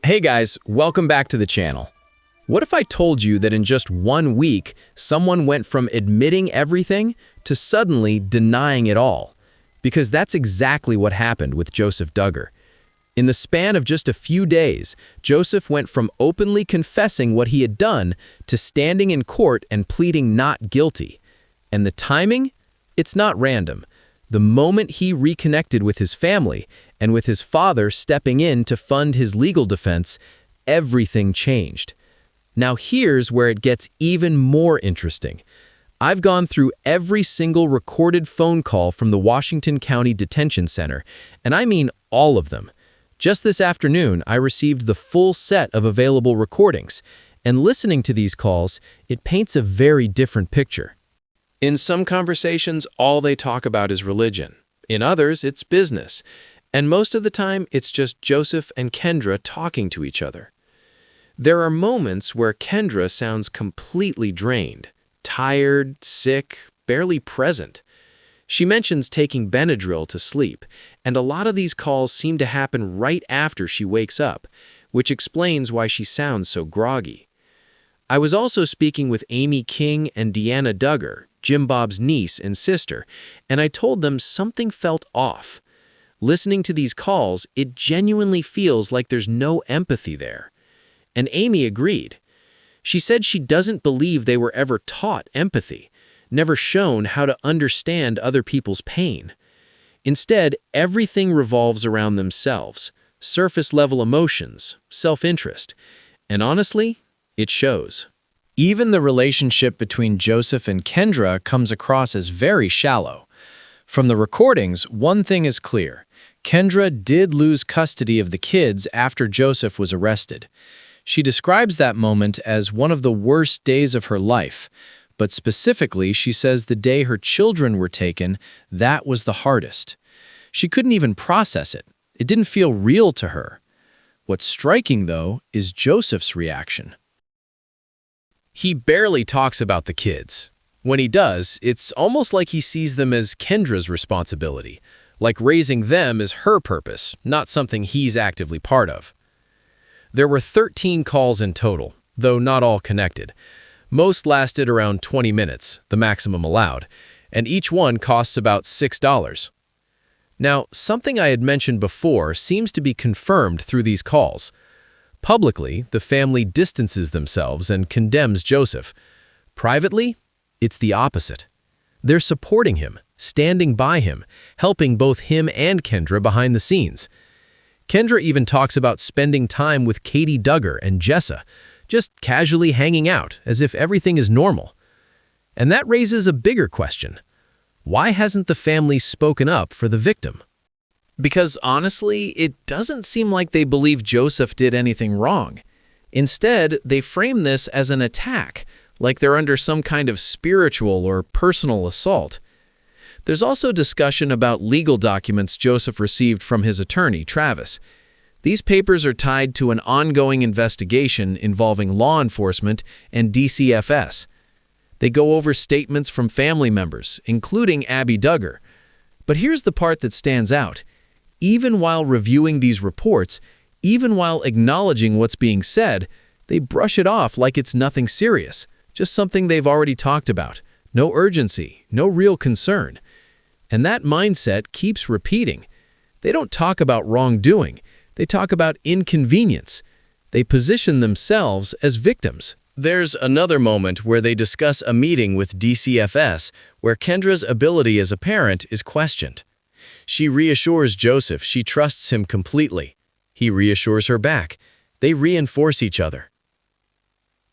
Hey guys, welcome back to the channel. What if I told you that in just 1 week, someone went from admitting everything to suddenly denying it all? Because that's exactly what happened with Joseph Duggar. In the span of just a few days, Joseph went from openly confessing what he had done to standing in court and pleading not guilty. And the timing? It's not random. The moment he reconnected with his family and with his father stepping in to fund his legal defense, everything changed. Now here's where it gets even more interesting. I've gone through every single recorded phone call from the Washington County Detention Center, and I mean all of them. Just this afternoon, I received the full set of available recordings, and listening to these calls, it paints a very different picture. In some conversations, all they talk about is religion. In others, it's business. And most of the time, it's just Joseph and Kendra talking to each other. There are moments where Kendra sounds completely drained, tired, sick, barely present. She mentions taking Benadryl to sleep, and a lot of these calls seem to happen right after she wakes up, which explains why she sounds so groggy. I was also speaking with Amy King and Deanna Duggar, Jim Bob's niece and sister, and I told them something felt off. Listening to these calls, it genuinely feels like there's no empathy there. And Amy agreed. She said she doesn't believe they were ever taught empathy, never shown how to understand other people's pain. Instead, everything revolves around themselves, surface-level emotions, self-interest. And honestly, it shows. Even the relationship between Joseph and Kendra comes across as very shallow. From the recordings, one thing is clear. Kendra did lose custody of the kids after Joseph was arrested. She describes that moment as one of the worst days of her life, but specifically, she says the day her children were taken, that was the hardest. She couldn't even process it. It didn't feel real to her. What's striking, though, is Joseph's reaction. He barely talks about the kids. When he does, it's almost like he sees them as Kendra's responsibility, like raising them is her purpose, not something he's actively part of. There were 13 calls in total, though not all connected. Most lasted around 20 minutes, the maximum allowed, and each one costs about $6. Now, something I had mentioned before seems to be confirmed through these calls. Publicly, the family distances themselves and condemns Joseph. Privately, it's the opposite. They're supporting him, standing by him, helping both him and Kendra behind the scenes. Kendra even talks about spending time with Katie Duggar and Jessa, just casually hanging out as if everything is normal. And that raises a bigger question. Why hasn't the family spoken up for the victim? Because honestly, it doesn't seem like they believe Joseph did anything wrong. Instead, they frame this as an attack, like they're under some kind of spiritual or personal assault. There's also discussion about legal documents Joseph received from his attorney, Travis. These papers are tied to an ongoing investigation involving law enforcement and DCFS. They go over statements from family members, including Abby Duggar. But here's the part that stands out. Even while reviewing these reports, even while acknowledging what's being said, they brush it off like it's nothing serious, just something they've already talked about. No urgency, no real concern. And that mindset keeps repeating. They don't talk about wrongdoing. They talk about inconvenience. They position themselves as victims. There's another moment where they discuss a meeting with DCFS where Kendra's ability as a parent is questioned. She reassures Joseph she trusts him completely. He reassures her back. They reinforce each other.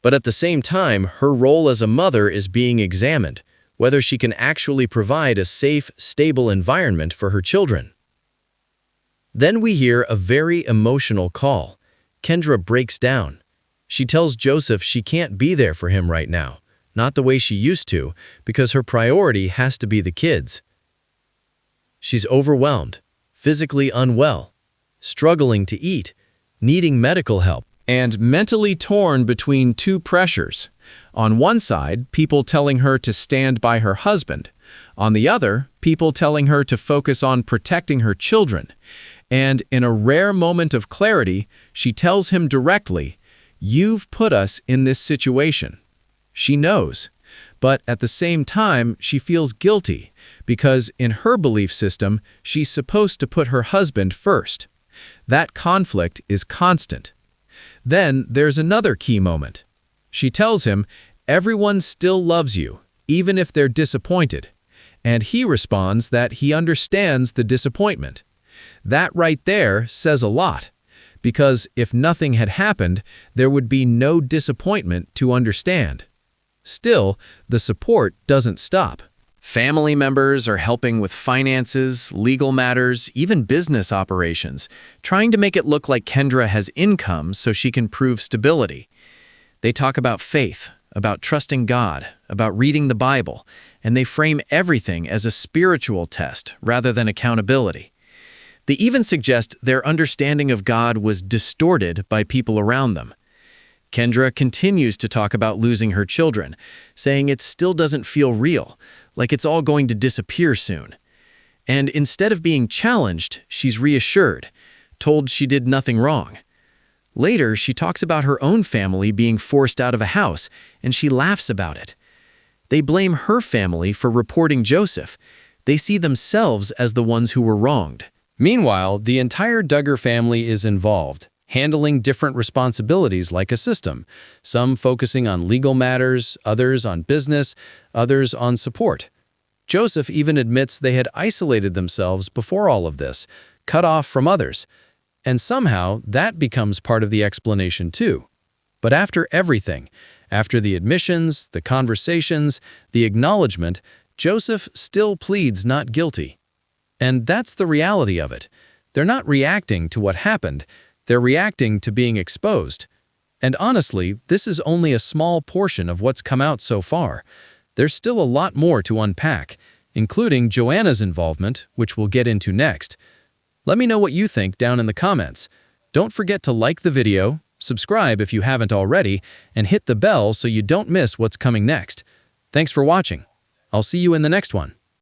But at the same time, her role as a mother is being examined, whether she can actually provide a safe, stable environment for her children. Then we hear a very emotional call. Kendra breaks down. She tells Joseph she can't be there for him right now, not the way she used to, because her priority has to be the kids. She's overwhelmed, physically unwell, struggling to eat, needing medical help, and mentally torn between two pressures. On one side, people telling her to stand by her husband. On the other, people telling her to focus on protecting her children. And in a rare moment of clarity, she tells him directly, "You've put us in this situation." She knows, but at the same time, she feels guilty because in her belief system, she's supposed to put her husband first. That conflict is constant. Then there's another key moment. She tells him, "Everyone still loves you, even if they're disappointed." And he responds that he understands the disappointment. That right there says a lot, because if nothing had happened, there would be no disappointment to understand. Still, the support doesn't stop. Family members are helping with finances, legal matters, even business operations, trying to make it look like Kendra has income so she can prove stability. They talk about faith, about trusting God, about reading the Bible, and they frame everything as a spiritual test rather than accountability. They even suggest their understanding of God was distorted by people around them. Kendra continues to talk about losing her children, saying it still doesn't feel real, like it's all going to disappear soon. And instead of being challenged, she's reassured, told she did nothing wrong. Later, she talks about her own family being forced out of a house, and she laughs about it. They blame her family for reporting Joseph. They see themselves as the ones who were wronged. Meanwhile, the entire Duggar family is involved, handling different responsibilities like a system, some focusing on legal matters, others on business, others on support. Joseph even admits they had isolated themselves before all of this, cut off from others. And somehow, that becomes part of the explanation too. But after everything, after the admissions, the conversations, the acknowledgement, Joseph still pleads not guilty. And that's the reality of it. They're not reacting to what happened, they're reacting to being exposed. And honestly, this is only a small portion of what's come out so far. There's still a lot more to unpack, including Joanna's involvement, which we'll get into next. Let me know what you think down in the comments. Don't forget to like the video, subscribe if you haven't already, and hit the bell so you don't miss what's coming next. Thanks for watching. I'll see you in the next one.